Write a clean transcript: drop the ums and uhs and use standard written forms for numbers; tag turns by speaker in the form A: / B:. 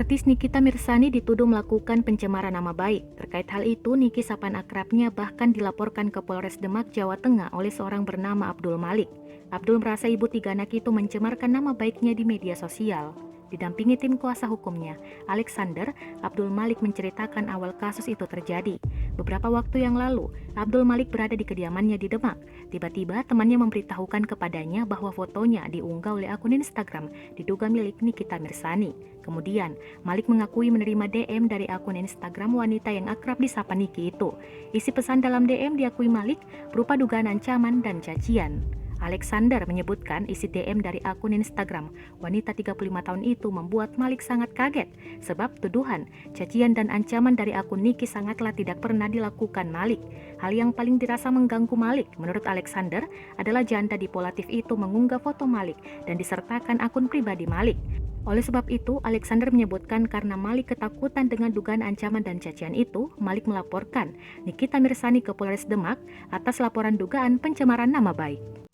A: Artis Nikita Mirzani dituduh melakukan pencemaran nama baik. Terkait hal itu, Niki sapaan akrabnya bahkan dilaporkan ke Polres Demak, Jawa Tengah oleh seorang bernama Abdul Malik. Abdul merasa ibu tiga anak itu mencemarkan nama baiknya di media sosial. Didampingi tim kuasa hukumnya, Alexander, Abdul Malik menceritakan awal kasus itu terjadi. Beberapa waktu yang lalu, Abdul Malik berada di kediamannya di Demak. Tiba-tiba temannya memberitahukan kepadanya bahwa fotonya diunggah oleh akun Instagram diduga milik Nikita Mirzani. Kemudian, Malik mengakui menerima DM dari akun Instagram wanita yang akrab disapa Niki itu. Isi pesan dalam DM diakui Malik berupa dugaan ancaman dan cacian. Alexander menyebutkan isi DM dari akun Instagram wanita 35 tahun itu membuat Malik sangat kaget sebab tuduhan, cacian dan ancaman dari akun Niki sangatlah tidak pernah dilakukan Malik. Hal yang paling dirasa mengganggu Malik menurut Alexander adalah janda dipolatif itu mengunggah foto Malik dan disertakan akun pribadi Malik. Oleh sebab itu, Alexander menyebutkan karena Malik ketakutan dengan dugaan ancaman dan cacian itu, Malik melaporkan Nikita Mirzani ke Polres Demak atas laporan dugaan pencemaran nama baik.